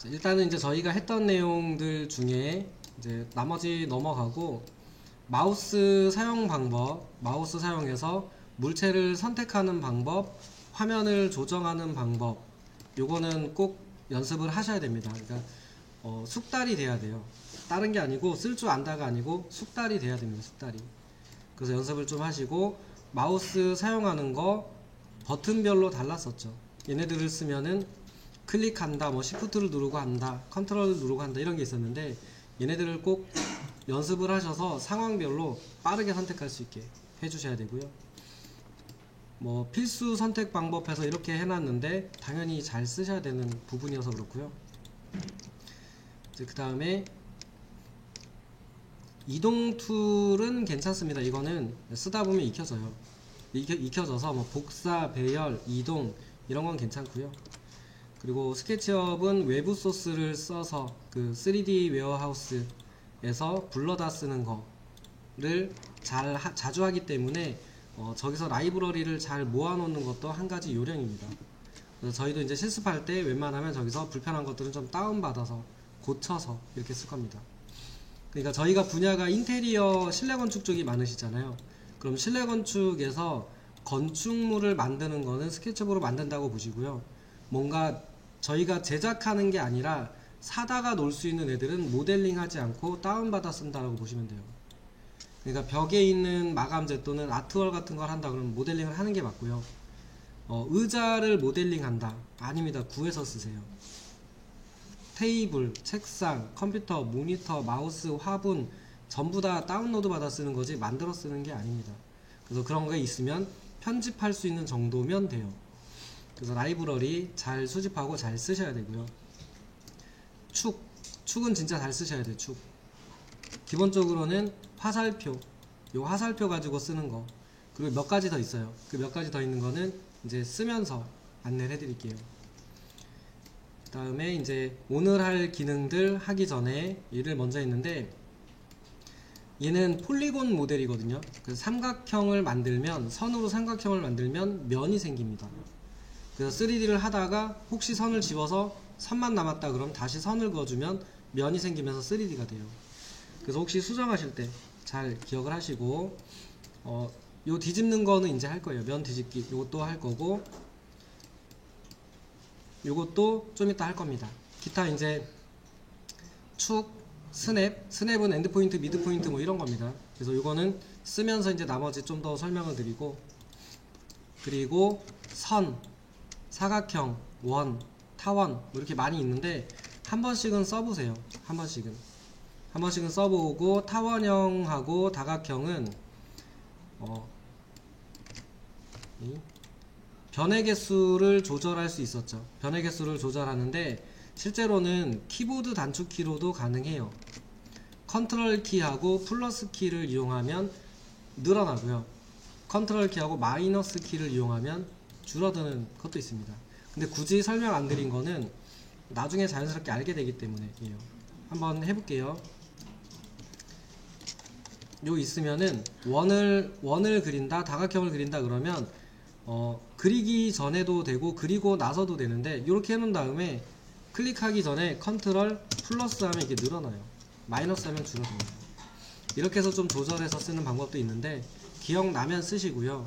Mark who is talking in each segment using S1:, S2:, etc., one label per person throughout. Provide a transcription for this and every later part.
S1: 자, 일단은 이제 저희가 했던 내용들 중에 이제 나머지 넘어가고, 마우스 사용 방법, 마우스 사용해서 물체를 선택하는 방법, 화면을 조정하는 방법, 요거는 꼭 연습을 하셔야 됩니다. 그러니까 숙달이 돼야 돼요. 다른 게 아니고, 쓸 줄 안다가 아니고 숙달이 돼야 됩니다. 숙달이. 그래서 연습을 좀 하시고, 마우스 사용하는 거 버튼별로 달랐었죠. 얘네들을 쓰면은 클릭한다, 뭐 시프트를 누르고 한다, 컨트롤을 누르고 한다, 이런 게 있었는데, 얘네들을 꼭 연습을 하셔서 상황별로 빠르게 선택할 수 있게 해주셔야 되고요. 뭐 필수 선택 방법해서 이렇게 해놨는데 당연히 잘 쓰셔야 되는 부분이어서 그렇고요. 이제 그 다음에 이동 툴은 괜찮습니다. 이거는 쓰다 보면 익혀져요. 익혀져서 뭐 복사, 배열, 이동 이런 건 괜찮고요. 그리고 스케치업은 외부 소스를 써서 그 3D 웨어하우스에서 불러다 쓰는 거를 자주 하기 때문에 저기서 라이브러리를 잘 모아놓는 것도 한 가지 요령입니다. 그래서 저희도 이제 실습할 때 웬만하면 저기서 불편한 것들은 좀 다운받아서 고쳐서 이렇게 쓸 겁니다. 그러니까 저희가 분야가 인테리어 실내 건축 쪽이 많으시잖아요. 그럼 실내 건축에서 건축물을 만드는 거는 스케치업으로 만든다고 보시고요. 뭔가 저희가 제작하는 게 아니라 사다가 놓을 수 있는 애들은 모델링 하지 않고 다운받아 쓴다라고 보시면 돼요. 그러니까 벽에 있는 마감재 또는 아트월 같은 걸 한다 그러면 모델링을 하는 게 맞고요. 의자를 모델링 한다, 아닙니다. 구해서 쓰세요. 테이블, 책상, 컴퓨터, 모니터, 마우스, 화분 전부 다 다운로드 받아 쓰는 거지 만들어 쓰는 게 아닙니다. 그래서 그런 게 있으면 편집할 수 있는 정도면 돼요. 그래서 라이브러리 잘 수집하고 잘 쓰셔야 되고요. 축은 진짜 잘 쓰셔야 돼요. 축. 기본적으로는 화살표, 요 화살표 가지고 쓰는 거, 그리고 몇 가지 더 있어요. 그 몇 가지 더 있는 거는 이제 쓰면서 안내를 해드릴게요. 그 다음에 이제 오늘 할 기능들 하기 전에 얘를 먼저 했는데, 얘는 폴리곤 모델이거든요. 그래서 삼각형을 만들면, 선으로 삼각형을 만들면 면이 생깁니다. 그래서 3D를 하다가 혹시 선을 지워서 선만 남았다 그러면 다시 선을 그어주면 면이 생기면서 3D가 돼요. 그래서 혹시 수정하실 때 잘 기억을 하시고, 요 뒤집는 거는 이제 할 거예요. 면 뒤집기 요것도 할 거고, 요것도 좀 이따 할 겁니다. 기타 이제 축, 스냅은 엔드포인트, 미드포인트 뭐 이런 겁니다. 그래서 요거는 쓰면서 이제 나머지 좀 더 설명을 드리고, 그리고 선, 사각형, 원, 타원 뭐 이렇게 많이 있는데 한 번씩은 써보세요. 한 번씩은 써보고, 타원형하고 다각형은 변의 개수를 조절할 수 있었죠. 변의 개수를 조절하는데 실제로는 키보드 단축키로도 가능해요. 컨트롤 키하고 플러스 키를 이용하면 늘어나고요. 컨트롤 키하고 마이너스 키를 이용하면 줄어드는 것도 있습니다. 근데 굳이 설명 안 드린 거는 나중에 자연스럽게 알게 되기 때문에요. 한번 해볼게요. 요 있으면은 원을 그린다, 다각형을 그린다 그러면 그리기 전에도 되고 그리고 나서도 되는데, 이렇게 해놓은 다음에 클릭하기 전에 컨트롤 플러스 하면 이게 늘어나요. 마이너스 하면 줄어듭니다. 이렇게 해서 좀 조절해서 쓰는 방법도 있는데 기억나면 쓰시고요.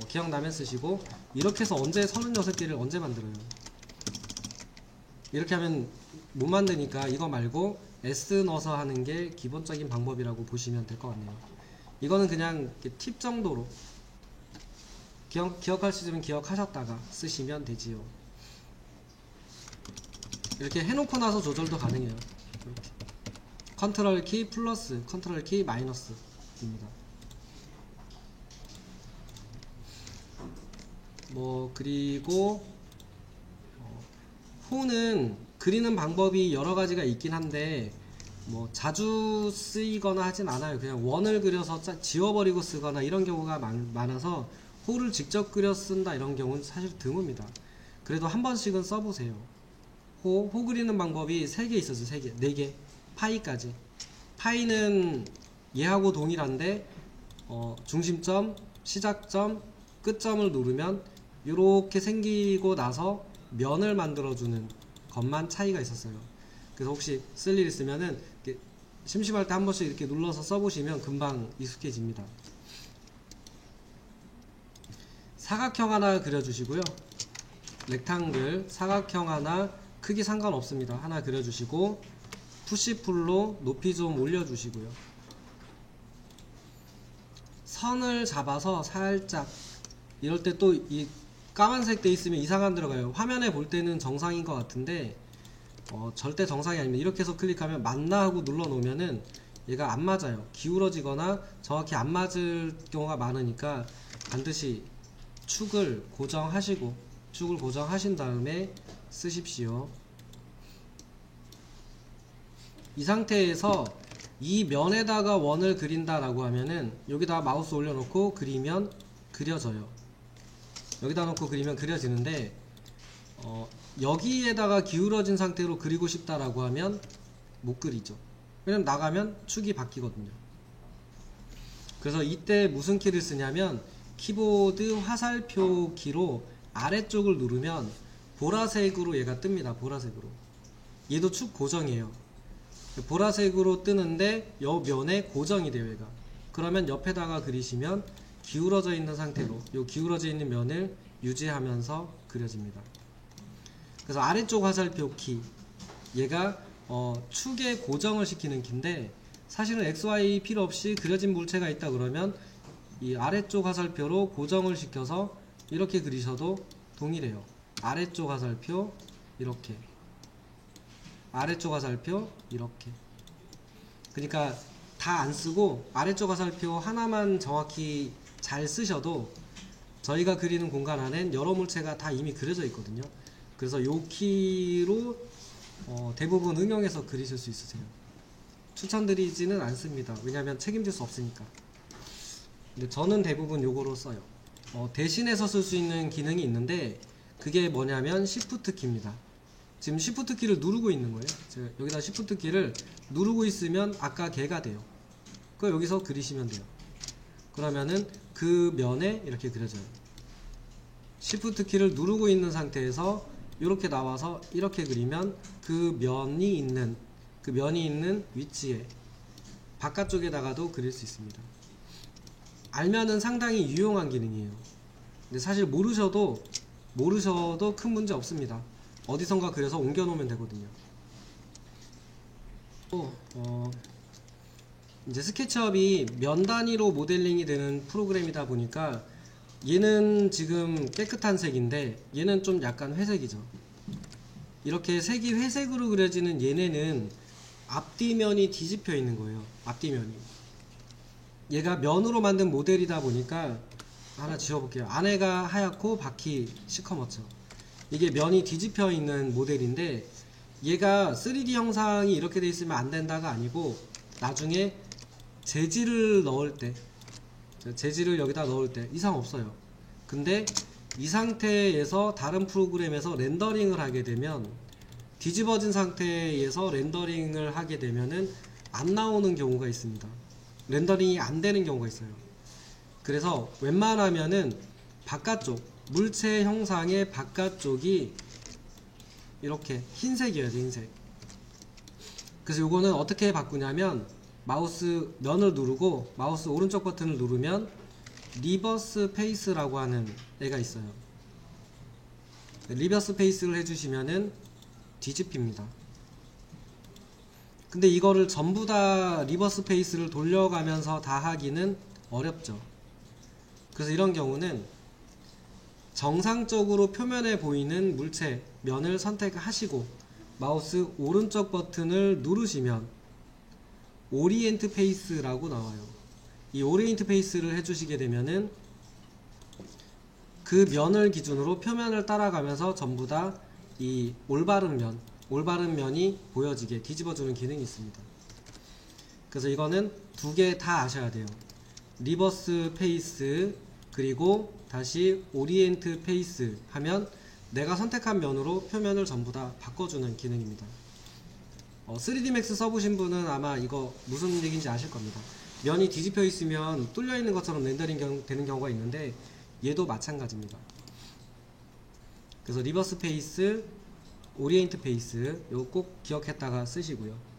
S1: 기억나면 쓰시고, 이렇게 해서 언제 36개를 언제 만들어요? 이렇게 하면 못 만드니까 이거 말고 S 넣어서 하는 게 기본적인 방법이라고 보시면 될 것 같네요. 이거는 그냥 팁 정도로 기억할 수 있으면 기억하셨다가 쓰시면 되지요. 이렇게 해놓고 나서 조절도 가능해요. 이렇게. 컨트롤 키 플러스, 컨트롤 키 마이너스 입니다. 그리고 호는 그리는 방법이 여러 가지가 있긴 한데 자주 쓰이거나 하진 않아요. 그냥 원을 그려서 지워버리고 쓰거나 이런 경우가 많아서 호를 직접 그려 쓴다 이런 경우는 사실 드뭅니다. 그래도 한 번씩은 써보세요. 호 그리는 방법이 3개 있었죠. 3개, 4개, 파이까지. 파이는 얘하고 동일한데 중심점, 시작점, 끝점을 누르면 이렇게 생기고 나서 면을 만들어주는 것만 차이가 있었어요. 그래서 혹시 쓸 일 있으면은 심심할 때 한 번씩 이렇게 눌러서 써보시면 금방 익숙해집니다. 사각형 하나 그려주시고요. 렉탕글 사각형 하나 크기 상관없습니다. 하나 그려주시고 푸시풀로 높이 좀 올려주시고요. 선을 잡아서 살짝 이럴 때 또 이 까만색 돼 있으면 이상한 들어가요. 화면에 볼 때는 정상인 것 같은데 절대 정상이 아닙니다. 이렇게 해서 클릭하면 맞나 하고 눌러 놓으면은 얘가 안 맞아요. 기울어지거나 정확히 안 맞을 경우가 많으니까 반드시 축을 고정하신 다음에 쓰십시오. 이 상태에서 이 면에다가 원을 그린다 라고 하면은 여기다 마우스 올려놓고 그리면 그려져요. 여기다 놓고 그리면 그려지는데 여기에다가 기울어진 상태로 그리고 싶다라고 하면 못 그리죠. 왜냐면 나가면 축이 바뀌거든요. 그래서 이때 무슨 키를 쓰냐면 키보드 화살표 키로 아래쪽을 누르면 보라색으로 얘가 뜹니다. 보라색으로. 얘도 축 고정이에요. 보라색으로 뜨는데 옆 면에 고정이 돼요. 얘가. 그러면 옆에다가 그리시면 기울어져 있는 상태로 요 기울어져 있는 면을 유지하면서 그려집니다. 그래서 아래쪽 화살표 키 얘가 축에 고정을 시키는 키인데 사실은 XY 필요 없이 그려진 물체가 있다 그러면 이 아래쪽 화살표로 고정을 시켜서 이렇게 그리셔도 동일해요. 아래쪽 화살표 이렇게 아래쪽 화살표 이렇게 그러니까 다 안 쓰고 아래쪽 화살표 하나만 정확히 잘 쓰셔도 저희가 그리는 공간 안엔 여러 물체가 다 이미 그려져 있거든요. 그래서 요 키로 대부분 응용해서 그리실 수 있으세요. 추천드리지는 않습니다. 왜냐하면 책임질 수 없으니까. 근데 저는 대부분 요거로 써요. 대신해서 쓸 수 있는 기능이 있는데 그게 뭐냐면 Shift 키입니다. 지금 Shift 키를 누르고 있는 거예요. 제가 여기다 Shift 키를 누르고 있으면 아까 걔가 돼요. 그거 여기서 그리시면 돼요. 그러면은 그 면에 이렇게 그려져요. Shift 키를 누르고 있는 상태에서 이렇게 나와서 이렇게 그리면 그 면이 있는 위치에 바깥쪽에다가도 그릴 수 있습니다. 알면은 상당히 유용한 기능이에요. 근데 사실 모르셔도 큰 문제 없습니다. 어디선가 그려서 옮겨 놓으면 되거든요. 이제 스케치업이 면 단위로 모델링이 되는 프로그램이다 보니까 얘는 지금 깨끗한 색인데 얘는 좀 약간 회색이죠. 이렇게 색이 회색으로 그려지는 얘네는 앞뒤면이 뒤집혀 있는 거예요. 앞뒤면이. 얘가 면으로 만든 모델이다 보니까 하나 지워볼게요. 안에가 하얗고 바퀴 시커멓죠. 이게 면이 뒤집혀 있는 모델인데 얘가 3D 형상이 이렇게 돼 있으면 안 된다가 아니고 나중에 재질을 넣을 때 재질을 여기다 넣을 때 이상 없어요. 근데 이 상태에서 다른 프로그램에서 렌더링을 하게 되면 뒤집어진 상태에서 렌더링을 하게 되면은 안 나오는 경우가 있습니다. 렌더링이 안 되는 경우가 있어요. 그래서 웬만하면은 바깥쪽 물체 형상의 바깥쪽이 이렇게 흰색이어야 돼. 흰색. 그래서 요거는 어떻게 바꾸냐면 마우스 면을 누르고 마우스 오른쪽 버튼을 누르면 리버스 페이스라고 하는 애가 있어요. 리버스 페이스를 해주시면은 뒤집힙니다. 근데 이거를 전부 다 리버스 페이스를 돌려가면서 다 하기는 어렵죠. 그래서 이런 경우는 정상적으로 표면에 보이는 물체 면을 선택하시고 마우스 오른쪽 버튼을 누르시면 오리엔트 페이스라고 나와요. 이 오리엔트 페이스를 해주시게 되면은 그 면을 기준으로 표면을 따라가면서 전부 다 이 올바른 면이 보여지게 뒤집어주는 기능이 있습니다. 그래서 이거는 두 개 다 아셔야 돼요. 리버스 페이스 그리고 다시 오리엔트 페이스 하면 내가 선택한 면으로 표면을 전부 다 바꿔주는 기능입니다. 3D Max 써보신 분은 아마 이거 무슨 얘기인지 아실 겁니다. 면이 뒤집혀 있으면 뚫려 있는 것처럼 렌더링 되는 경우가 있는데 얘도 마찬가지입니다. 그래서 리버스 페이스 오리엔트 페이스 요거 꼭 기억했다가 쓰시고요.